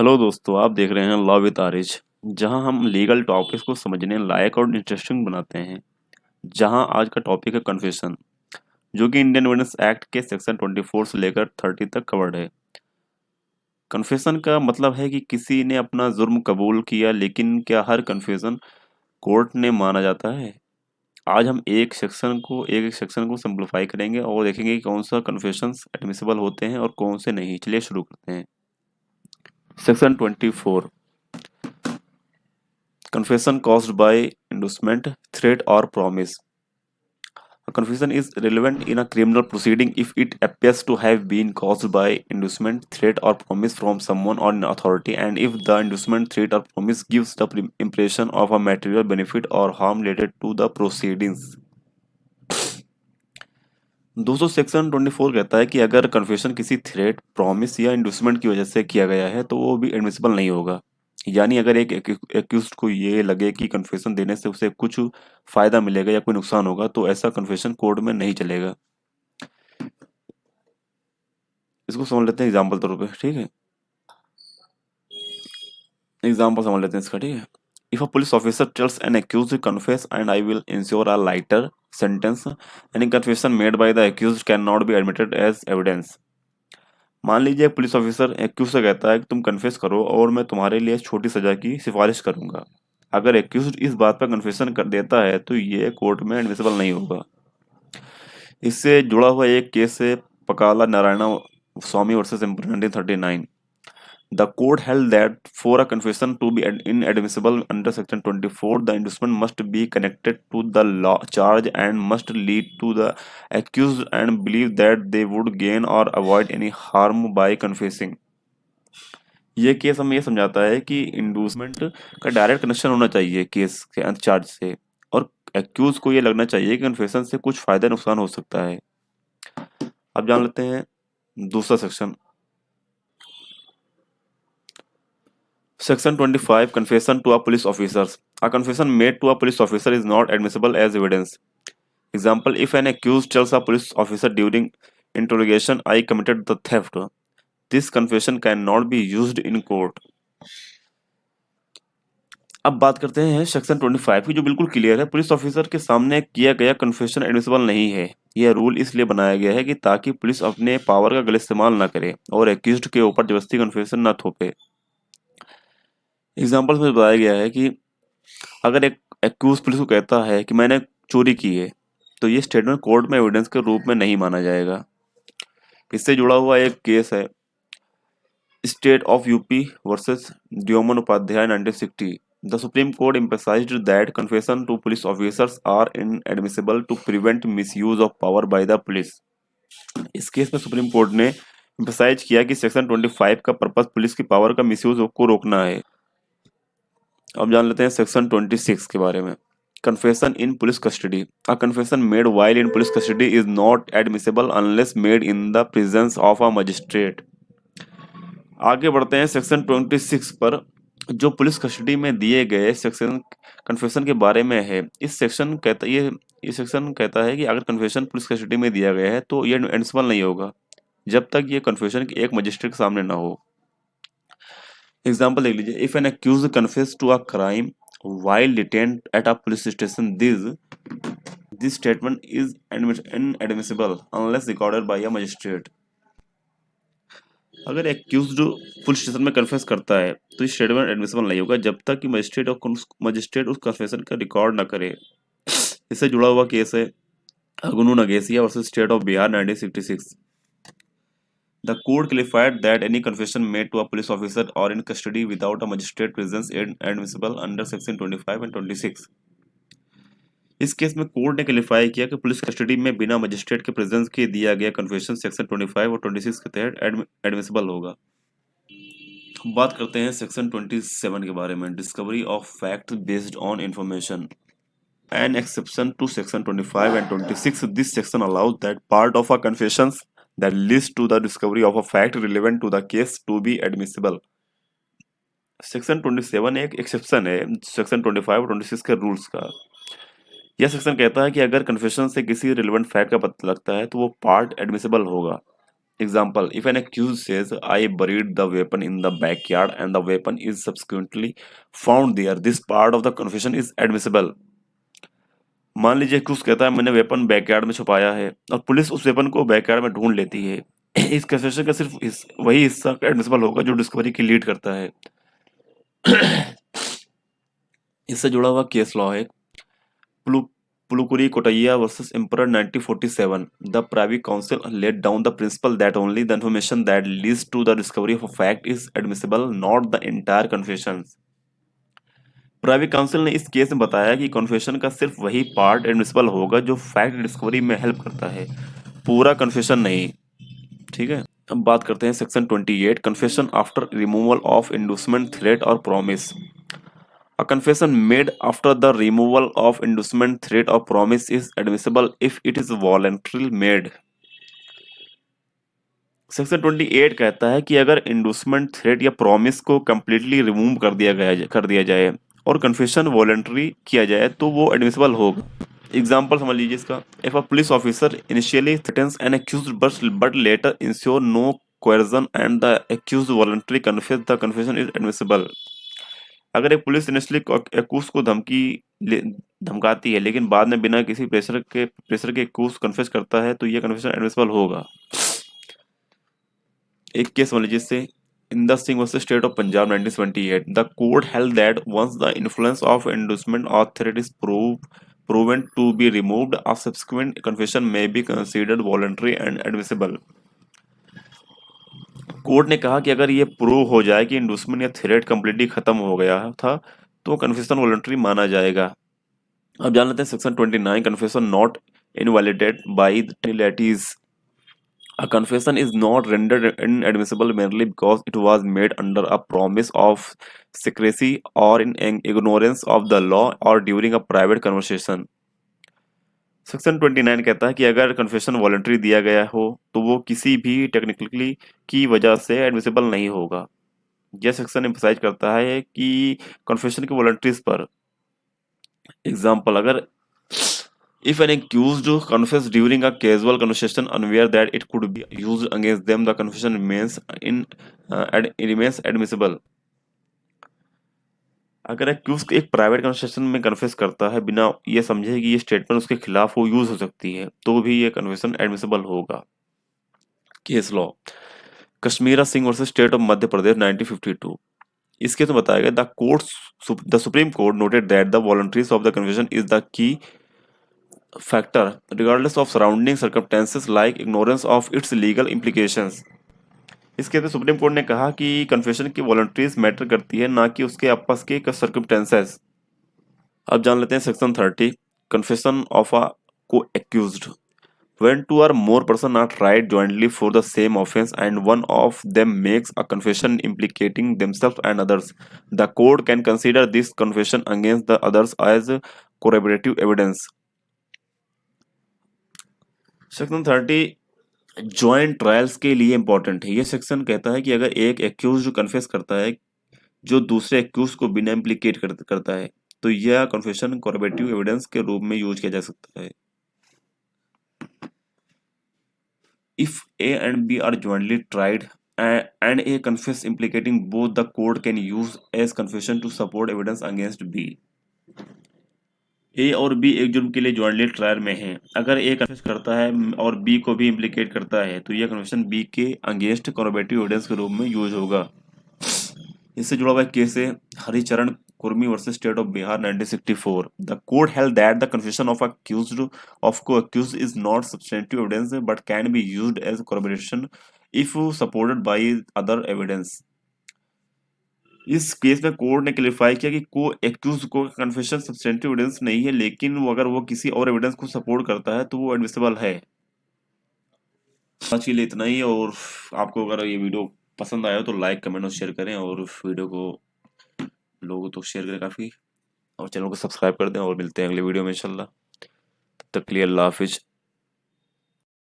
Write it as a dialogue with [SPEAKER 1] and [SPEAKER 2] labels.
[SPEAKER 1] Hello दोस्तों, आप देख रहे हैं लॉ विद आरिज, जहां हम लीगल टॉपिक्स को समझने लायक और इंटरेस्टिंग बनाते हैं। जहां आज का टॉपिक है कन्फेशन, जो कि इंडियन एविडेंस एक्ट के सेक्शन 24 से लेकर 30 तक कवर्ड है। कन्फेशन का मतलब है कि किसी ने अपना जुर्म कबूल किया, लेकिन क्या हर कन्फेशन कोर्ट ने माना जाता है? आज हम एक सेक्शन को सिंप्लीफाई करेंगे और देखेंगे कि कौन सा कन्फेशंस एडमिसिबल होते हैं और कौन से नहीं। चलिए शुरू करते हैं। Section 24, confession caused by inducement, threat, or promise. A confession is relevant in a criminal proceeding if it appears to have been caused by inducement, threat, or promise from someone or an authority, and if the inducement, threat, or promise gives the impression of a material benefit or harm related to the proceedings. दोस्तों, section 24 कहता है कि अगर confession किसी threat, promise या inducement की वजह से किया गया है तो वो भी एडमिसिबल नहीं होगा। यानी अगर एक एक्यूज्ड को ये लगे कि कन्फेशन देने से उसे कुछ फायदा मिलेगा या कोई नुकसान होगा, तो ऐसा कन्फेशन कोर्ट में नहीं चलेगा। इसको समझ लेते हैं एग्जाम्पल तौर पे, ठीक है। एग्जाम्पल समझ लेते हैं इसका, ठीक है। If a police officer tells an accused confess and I will ensure a lighter sentence, any confession made by the accused can not be admitted as evidence. मान लीजिए एक पुलिस ऑफिसर एक्यूज से कहता है कि तुम कन्फेस करो और मैं तुम्हारे लिए छोटी सजा की सिफारिश करूंगा। अगर एक्यूज इस बात पर कन्फेशन कर देता है तो ये कोर्ट में एडमिसिबल नहीं होगा। इससे जुड़ा हुआ एक केस है पकाला नारायणा स्वामी versus emperor 1939। The court held that for a confession to be inadmissible under Section 24, the inducement must be connected to the law charge and must lead to the accused and believe that they would gain or avoid any harm by confessing. ये case हमें ये समझाता है कि इंडूसमेंट का direct connection होना चाहिए case के चार्ज से, और एक्यूज को ये लगना चाहिए कि कन्फेशन से कुछ फायदा नुकसान हो सकता है। अब जान लेते हैं दूसरा section. Section 25, confession to a police officer. A confession made to a police officer is not admissible as evidence. Example, if an accused tells a police officer during interrogation, I committed the theft, this confession cannot be used in court. अब बात करते हैं section 25 की, जो बिल्कुल clear है। Police officer के सामने किया गया कन्फेशन एडमिसिबल नहीं है। यह रूल इसलिए बनाया गया है कि ताकि पुलिस अपने पावर का गलत इस्तेमाल ना करे और एक्यूज्ड के ऊपर जबरदस्ती कन्फेशन ना थोपे। एग्जाम्पल में बताया गया है कि अगर एक एक्यूज पुलिस को कहता है कि मैंने चोरी की है, तो ये स्टेटमेंट कोर्ट में एविडेंस के रूप में नहीं माना जाएगा। इससे जुड़ा हुआ एक केस है state of UP versus Deoman Upadhyaya 1960। The supreme court emphasized that confession to police officers are inadmissible to prevent misuse of power by the police. इस केस में सुप्रीम कोर्ट ने एम्फसाइज किया कि सेक्शन 25 का पर्पस पुलिस की power का misuse को रोकना है। अब जान लेते हैं सेक्शन 26 के बारे में। Confession in police custody. A confession made while in police custody is not admissible unless made in the presence of a magistrate. आगे बढ़ते हैं सेक्शन 26 पर, जो पुलिस कस्टडी में दिए गए सेक्शन कन्फेशन के बारे में है। ये सेक्शन कहता है कि अगर कन्फेशन पुलिस कस्टडी में दिया गया है तो ये एडमिसिबल नहीं होगा जब तक ये कन्फेशन एक मजिस्ट्रेट के सामने ना हो। एग्जाम्पल देख लीजिए, if an accuse confess to a crime while detained at a police station, this statement is inadmissible unless recorded by a magistrate. अगर एक्यूज्ड पुलिस स्टेशन में कन्फेस करता है तो ये स्टेटमेंट एडमिसिबल नहीं होगा जब तक कि मजिस्ट्रेट उस कन्फेशन का रिकॉर्ड ना करे। इससे जुड़ा हुआ केस है Aghnu Nagesia versus state of Bihar 1966। The court clarified that any confession made to a police officer or in custody without a magistrate presence is admissible under section 25 and 26. इस केस में कोर्ट ने क्लिफाई किया कि पुलिस कस्टडी में बिना magistrate के presence के दिया गया कन्फेशन सेक्शन 25 और 26 के तहत एडमिसिबल होगा। बात करते हैं सेक्शन 27 के बारे में। Discovery of fact based on information. An exception to section 25 and 26, this section allows that part of a confession that leads to the discovery of a fact relevant to the case to be admissible. Section 27 एक exception है section 25 और 26 के rules का। यह section कहता है कि अगर कन्फेशन से किसी रिलेवेंट फैक्ट का पता लगता है तो वो पार्ट एडमिसिबल होगा। Example, if an accused says, I buried the weapon in the backyard and the weapon is subsequently found there, this part of the confession is admissible. मान लीजिए accused कहता है मैंने वेपन बैकयार्ड में छुपाया है और पुलिस उस वेपन को बैकयार्ड में ढूंढ लेती है। इस कन्फेशन का सिर्फ वही हिस्सा एडमिसिबल होगा जो डिस्कवरी की लीड करता है। इससे जुड़ा हुआ केस लॉ है Pulukuri Kottaya versus emperor 1947. The Privy Council laid down the principle that only the information that leads to the discovery of a fact is admissible, not the entire confession. Privy council ने इस case में बताया कि confession का सिर्फ वही part admissible होगा जो फैक्ट डिस्कवरी में हेल्प करता है, पूरा कन्फेशन नहीं। ठीक है, अब बात करते हैं section 28, confession after removal of inducement, threat और promise. A confession made after the removal of inducement, threat or promise is admissible if it is voluntarily made. Section 28 कहता है कि अगर इंडूसमेंट, थ्रेट या प्रॉमिस को कंप्लीटली रिमूव कर दिया जाए और कन्फेशन वॉलंटरी किया जाए तो वो एडमिसिबल होगा। एग्जाम्पल समझ लीजिए इसका, if a police officer initially threatens an accused but later ensure no coercion and the accused voluntarily confess, the confession is admissible. अगर एक पुलिस इनिशियली एक्यूज को धमकाती है लेकिन बाद में बिना किसी प्रेशर के एक्यूज कन्फेस करता है तो यह कन्फेशन एडमिसिबल होगा। एक केस मान लीजिए इससे, Inder Singh versus state of Punjab 1978, the court held that once the influence of inducement और threat is proven to be removed, a subsequent confession may be considered voluntary and admissible. Court ने कहा कि अगर ये प्रूव हो जाए कि इंडूसमेंट या थ्रेट कंप्लीटली खत्म हो गया था तो कन्फेशन वॉलंटरी माना जाएगा। अब जान लेते हैं section 29, confession not invalidated by the टेलिटीज। A confession is not rendered inadmissible merely because it was made under a promise of secrecy or in ignorance of the law or during a private conversation. Section 29 कहता है कि अगर confession voluntary दिया गया हो तो वो किसी भी टेक्निकली की वजह से एडमिसिबल नहीं होगा। यह सेक्शन एम्फसाइज करता है कि कन्फेशन की वॉलंटरीज पर। एग्जाम्पल, अगर if an accused confess during a casual conversation unaware that it could be used against them, the confession remains admissible. अगर एक्यूज एक प्राइवेट कन्वर्सेशन में कन्फेस करता है बिना ये समझे कि ये स्टेटमेंट उसके खिलाफ वो यूज हो सकती है तो भी ये कन्फेशन एडमिसिबल होगा। Case law, Kashmira Singh versus state of Madhya Pradesh 1952। इसके तो बताया गया the supreme Court noted that the voluntariness of the confession is the key factor regardless of surrounding circumstances like ignorance of its legal implications. इसके तहत supreme court ने कहा कि confession की वॉलंटरीज मैटर करती है ना कि उसके आपस के सर्कमस्टेंसेस। अब जान लेते हैं सेक्शन 30, कन्फेशन ऑफ अ को accused. When two or more persons are tried jointly for the same offense and one of them makes a confession implicating themselves and others, the court can consider this confession against the others as corroborative evidence. Section 30 joint trials के लिए important है। ये section कहता है कि अगर एक accused confess करता है जो दूसरे एक्यूज को बिना इम्प्लीकेट करता है तो यह कन्फेशन कोरबेटिव एविडेंस के रूप में यूज किया जा सकता है। If A and B are jointly tried and a confess implicating both, the court can use as confession to support evidence against B. ए और बी एक जुर्म के लिए जॉइंटली ट्रायल में हैं। अगर ए कन्फेस करता है और बी को भी इम्प्लीकेट करता है तो यह कन्फेशन बी के अगेंस्ट कोरबेटिव एविडेंस के रूप में यूज होगा। इससे जुड़ा हुआ केस है Haricharan Kurmi versus state of Bihar 1964। The court held that the confession of accused of co-accused is not substantive evidence but can be used as corroboration if supported by other evidence. इस case में court ने clarify किया कि को accused को confession substantive evidence नहीं है लेकिन वो अगर वो किसी और एविडेंस को सपोर्ट करता है तो वो एडमिसिबल है। आज के लिए इतना ही, और आपको अगर ये वीडियो पसंद आया तो लाइक कमेंट और शेयर करें, और वीडियो को लोगों तो शेयर करें काफ़ी, और चैनल को सब्सक्राइब कर दें, और मिलते हैं अगले वीडियो में इंशाल्लाह। तब तक के लिए अल्लाह हाफिज।